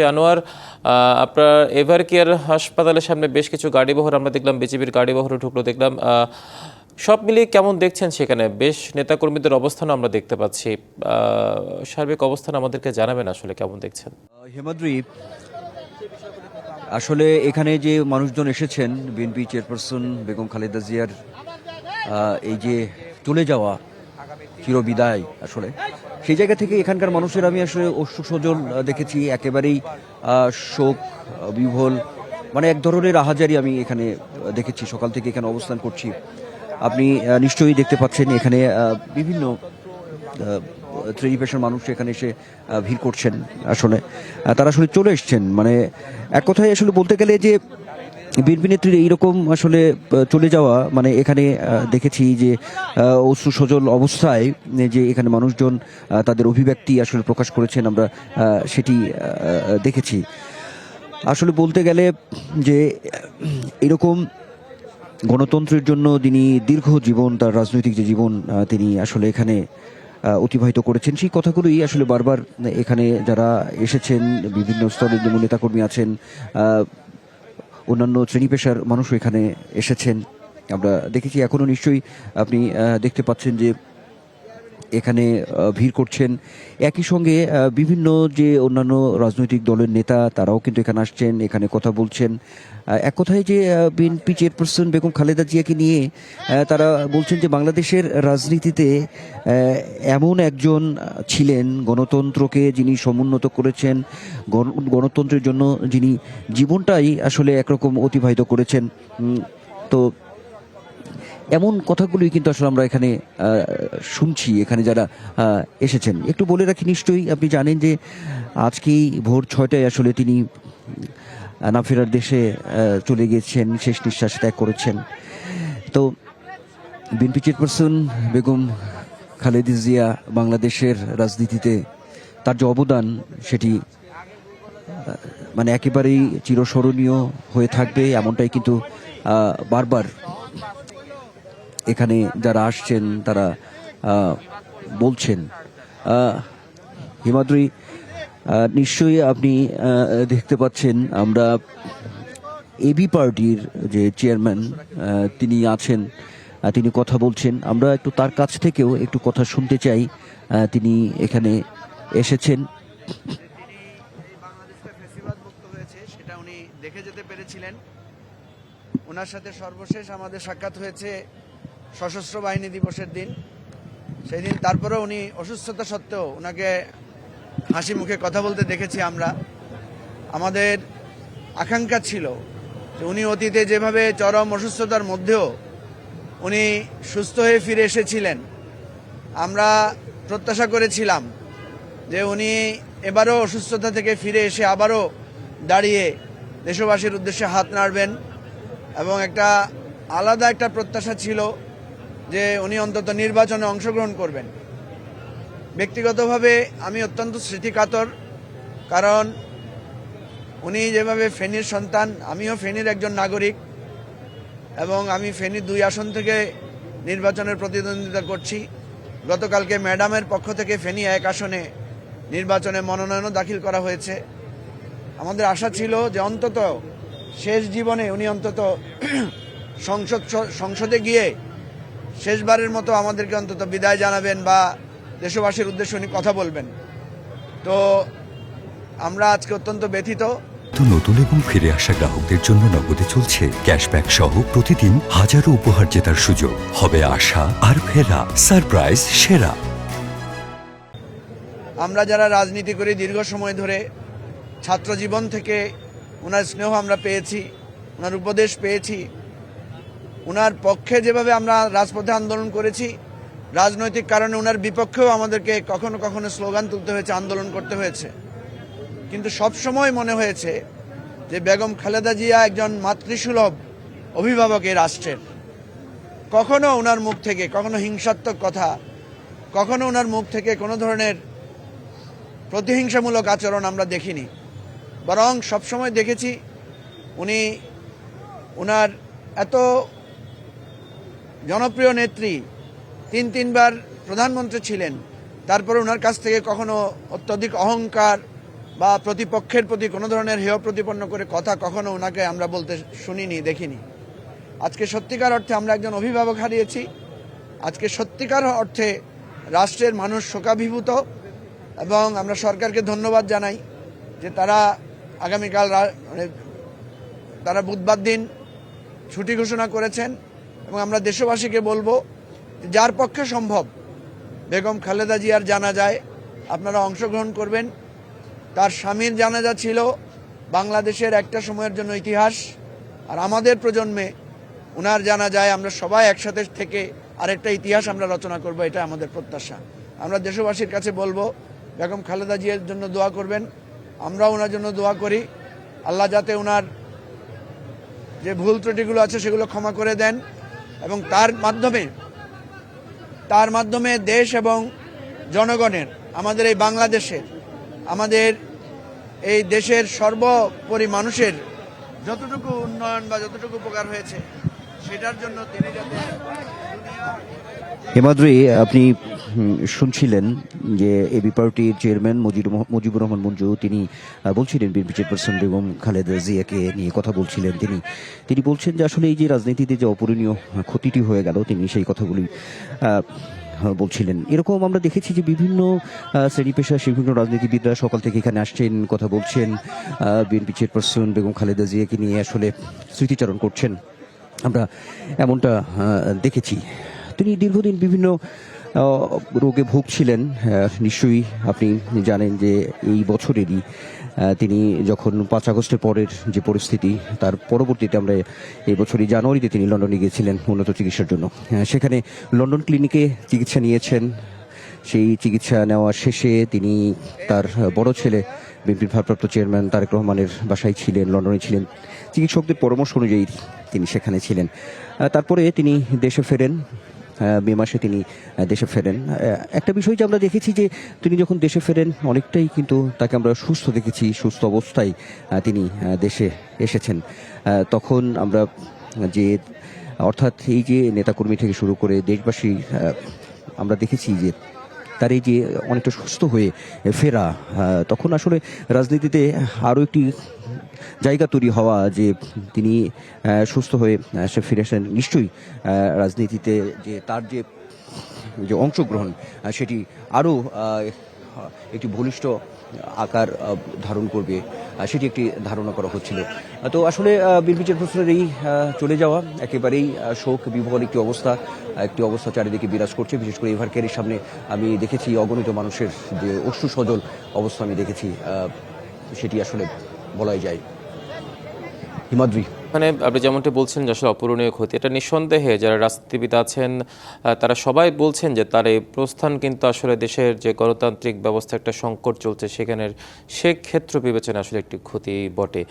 আনোয়ার, আপনার ever care হাসপাতালের সামনে বেশ কিছু গাড়িবহর আমরা দেখলাম, বিজেপির গাড়িবহরে ঢুকলো দেখলাম। সব মিলিয়ে কেমন দেখছেন? সেখানে বেশ নেতাকর্মীদের অবস্থানও আমরা দেখতে পাচ্ছি। সার্বিক অবস্থান আমাদেরকে জানাবেন, আসলে কেমন দেখছেন? হেমাদ্রি, আসলে এখানে যে মানুষজন এসেছেন, বিএনপি চেয়ারপারসন বেগম খালেদা জিয়ার এই যে চলে যাওয়া চিরবিদায়, আসলে সেই জায়গা থেকে এখানকার মানুষের আমি আসলে অশ্রু সজল দেখেছি, একেবারেই শোক বিহ্বল, মানে এক ধরনের আহাজারি আমি এখানে দেখেছি। সকাল থেকে এখানে অবস্থান করছি, আপনি নিশ্চয়ই দেখতে পাচ্ছেন এখানে বিভিন্ন শ্রেণী পেশার মানুষ এখানে এসে ভিড় করছেন। আসলে তারা আসলে চলে এসছেন, মানে এক কথায় আসলে বলতে গেলে যে বিএনপি নেত্রীর এইরকম আসলে চলে যাওয়া, মানে এখানে দেখেছি যে অশ্রু সজল অবস্থায় যে এখানে মানুষজন তাদের অভিব্যক্তি আসলে প্রকাশ করেছেন, আমরা সেটি দেখেছি। আসলে বলতে গেলে যে এরকম গণতন্ত্রের জন্য তিনি দীর্ঘ জীবন, তার রাজনৈতিক যে জীবন তিনি আসলে এখানে অতিবাহিত করেছেন, সেই কথাগুলোই আসলে বারবার এখানে যারা এসেছেন, বিভিন্ন স্তরের যেমন নেতাকর্মী আছেন, অন্যান্য শ্রেণী পেশার মানুষও এখানে এসেছেন, আমরা দেখেছি। এখনও নিশ্চয়ই আপনি দেখতে পাচ্ছেন যে এখানে ভিড় করছেন। একই সঙ্গে বিভিন্ন যে অন্যান্য রাজনৈতিক দলের নেতা, তারাও কিন্তু এখানে আসছেন, এখানে কথা বলছেন। এক কথায় যে বিএনপি চেয়ারপারসন বেগম খালেদা জিয়াকে নিয়ে তারা বলছেন যে বাংলাদেশের রাজনীতিতে এমন একজন ছিলেন, গণতন্ত্রকে যিনি সমুন্নত করেছেন, গণতন্ত্রের জন্য যিনি জীবনটাই আসলে একরকম অতিবাহিত করেছেন। তো এমন কথাগুলোই কিন্তু আসলে আমরা এখানে শুনছি, এখানে যারা এসেছেন। একটু বলে রাখি, নিশ্চয়ই আপনি জানেন যে আজকেই ভোর 6টায় আসলে তিনি না ফেরার দেশে চলে গিয়েছেন, শেষ নিঃশ্বাস ত্যাগ করেছেন। তো বিএনপি চেয়ারপারসন বেগম খালেদা জিয়া বাংলাদেশের রাজনীতিতে তার যে অবদান, সেটি মানে একেবারেই চিরস্মরণীয় হয়ে থাকবে, এমনটাই কিন্তু বারবার এখানে যারা আসছেন তারা বলছেন। হিমাদ্রি, নিশ্চয়ই আপনি দেখতে পাচ্ছেন, আমরা এবি পার্টির যে চেয়ারম্যান তিনি আছেন, তিনি কথা বলছেন। আমরা একটু তার কাছ থেকেও একটু কথা শুনতে চাই। তিনি এখানে এসেছেন। সেটা উনি দেখে যেতে পেরেছিলেন। ওনার সাথে সর্বশেষ আমাদের সাক্ষাৎ হয়েছে সশস্ত্র বাহিনী দিবসের দিন। সেই দিন তারপরেও উনি অসুস্থতা সত্ত্বেও ওনাকে হাসি মুখে কথা বলতে দেখেছি আমরা। আমাদের আকাঙ্ক্ষা ছিল যে উনি অতীতে যেভাবে চরম অসুস্থতার মধ্যেও উনি সুস্থ হয়ে ফিরে এসেছিলেন, আমরা প্রত্যাশা করেছিলাম যে উনি এবারও অসুস্থতা থেকে ফিরে এসে আবারও দাঁড়িয়ে দেশবাসীর উদ্দেশ্যে হাত নাড়বেন, এবং একটা আলাদা একটা প্রত্যাশা ছিল যে উনি অন্তত নির্বাচনে অংশগ্রহণ করবেন। ব্যক্তিগতভাবে আমি অত্যন্ত স্মৃতিকাতর, কারণ উনি যেভাবে ফেনীর সন্তান, আমিও ফেনীর একজন নাগরিক, এবং আমি ফেনীর 2 আসন থেকে নির্বাচনের প্রতিদ্বন্দ্বিতা করছি। গতকালকে ম্যাডামের পক্ষ থেকে ফেনী 1 আসনে নির্বাচনে মনোনয়নও দাখিল করা হয়েছে। আমাদের আশা ছিল যে অন্তত শেষ জীবনে উনি অন্তত সংসদে গিয়ে শেষবারের মতো আমাদেরকে অন্তত বিদায় জানাবেন বা দেশবাসীর উদ্দেশ্যে উনি কথা বলবেন। তো আমরা আজকে অত্যন্ত ব্যথিত। নতুন এবং ফিরে আসা গ্রাহকদের জন্য নগদে চলছে ক্যাশব্যাক সহ প্রতিদিন হাজারো উপহার জেতার সুযোগ। হবে আশা আর ফেরা, সারপ্রাইজ সেরা। আমরা যারা রাজনীতি করি দীর্ঘ সময় ধরে, ছাত্র জীবন থেকে ওনার স্নেহ আমরা পেয়েছি, ওনার উপদেশ পেয়েছি, ওনার পক্ষে যেভাবে আমরা রাজপথে আন্দোলন করেছি, রাজনৈতিক কারণে ওনার বিপক্ষেও আমাদেরকে কখনো কখনো স্লোগান তুলতে হয়েছে, আন্দোলন করতে হয়েছে। কিন্তু সবসময় মনে হয়েছে যে বেগম খালেদা জিয়া একজন মাতৃসুলভ অভিভাবক এই রাষ্ট্রের। কখনো ওনার মুখ থেকে কখনো হিংসাত্মক কথা, কখনো ওনার মুখ থেকে কোনো ধরনের প্রতিহিংসামূলক আচরণ আমরা দেখিনি, বরং সবসময় দেখেছি উনি ওনার এত জনপ্রিয় নেত্রী, 3 বার প্রধানমন্ত্রী ছিলেন, তারপরে ওনার কাছ থেকে কখনো অত্যধিক অহংকার বা প্রতিপক্ষের প্রতি কোনো ধরনের হেয় প্রতিপন্ন করে কথা কখনো ওনাকে আমরা বলতে শুনিনি, দেখিনি। আজকে সত্যিকার অর্থে আমরা একজন অভিভাবক হারিয়েছি। আজকে সত্যিকার অর্থে রাষ্ট্রের মানুষ শোকাভিভূত, এবং আমরা সরকারকে ধন্যবাদ জানাই যে তারা আগামীকাল তারা বুধবার দিন ছুটি ঘোষণা করেছেন। এবং আমরা দেশবাসীকে বলবো যার পক্ষে সম্ভব বেগম খালেদা জিয়ার জানাজায় আপনারা অংশগ্রহণ করবেন। তার স্বামীর জানাজা ছিল বাংলাদেশের একটা সময়ের জন্য ইতিহাস, আর আমাদের প্রজন্মে ওনার জানাজায় আমরা সবাই একসাথে থেকে আরেকটা ইতিহাস আমরা রচনা করব, এটা আমাদের প্রত্যাশা। আমরা দেশবাসীর কাছে বলবো বেগম খালেদা জিয়ার জন্য দোয়া করবেন, আমরাও ওনার জন্য দোয়া করি। আল্লাহ যাতে ওনার যে ভুল ত্রুটিগুলো আছে সেগুলো ক্ষমা করে দেন, এবং তার মাধ্যমে দেশ এবং জনগণের, আমাদের এই বাংলাদেশের, আমাদের এই দেশের সর্বোপরি মানুষের যতটুকু উন্নয়ন বা যতটুকু উপকার হয়েছে সেটার জন্য তিনি যাতে হেমাদ্রি, আপনি শুনছিলেন যে এবি পার্টির চেয়ারম্যান মুজিবুর রহমান মঞ্জু তিনি বলছিলেন বিএনপি চেয়ারপারসন বেগম খালেদা জিয়াকে নিয়ে কথা বলছিলেন। তিনি বলছেন যে আসলে এই যে রাজনীতিতে যে অপূরণীয় ক্ষতিটি হয়ে গেল, তিনি সেই কথাগুলি বলছিলেন। এরকম আমরা দেখেছি যে বিভিন্ন শ্রেণী পেশা, বিভিন্ন রাজনীতিবিদরা সকাল থেকে এখানে আসছেন, কথা বলছেন, বিএনপি চেয়ারপারসন বেগম খালেদা জিয়াকে নিয়ে আসলে স্মৃতিচারণ করছেন। আমরা এমনটা দেখেছি। তিনি দীর্ঘদিন বিভিন্ন রোগে ভুগছিলেন। নিশ্চয়ই আপনি জানেন যে এই বছরেরই তিনি যখন 5 আগস্টের পরের যে পরিস্থিতি, তার পরবর্তীতে আমরা এই বছরই জানুয়ারিতে তিনি লন্ডনে গিয়েছিলেন উন্নত চিকিৎসার জন্য। সেখানে লন্ডন ক্লিনিকে চিকিৎসা নিয়েছেন। সেই চিকিৎসা নেওয়া শেষে তিনি তার বড় ছেলে বিএনপির ভারপ্রাপ্ত চেয়ারম্যান তারেক রহমানের বাসায় ছিলেন, লন্ডনে ছিলেন। চিকিৎসকদের পরামর্শ অনুযায়ী তিনি সেখানে ছিলেন। তারপরে তিনি দেশে ফেরেন, মে মাসে তিনি দেশে ফেরেন। একটা বিষয় যে আমরা দেখেছি যে তিনি যখন দেশে ফেরেন অনেকটাই কিন্তু তাকে আমরা সুস্থ দেখেছি, সুস্থ অবস্থায় তিনি দেশে এসেছেন। তখন আমরা যে অর্থাৎ এই যে নেতাকর্মী থেকে শুরু করে দেশবাসী, আমরা দেখেছি যে তার এই যে অনেকটা সুস্থ হয়ে ফেরা, তখন আসলে রাজনীতিতে আরও একটি জায়গা তৈরি হওয়া, যে তিনি সুস্থ হয়ে সে ফিরে আসেন। নিশ্চয়ই রাজনীতিতে যে তার যে অংশগ্রহণ সেটি আরও একটি বলিষ্ঠ আকার ধারণ করবে, সেটি একটি ধারণা করা হচ্ছিল। তো আসলে বিএনপি চেয়ারপারসনের এই চলে যাওয়া একেবারেই শোক বিভোর একটি অবস্থা চারিদিকে বিরাজ করছে। বিশেষ করে এভার কেয়ারের সামনে আমি দেখেছি অগণিত মানুষের যে অশ্রু সজল অবস্থা আমি দেখেছি, সেটি আসলে বলাই যায়। হিমাদ্রি, মানে আপনি যেমনটি বলছেন যে আসলে অপূরণীয় ক্ষতি, এটা নিঃসন্দেহে যারা রাজনীতিবিদ আছেন তারা সবাই বলছেন যে তার এই প্রস্থান কিন্তু আসলে দেশের যে গণতান্ত্রিক ব্যবস্থা একটা সংকট চলছে সেখানের সে ক্ষেত্র বিবেচনা আসলে একটি ক্ষতি বটে।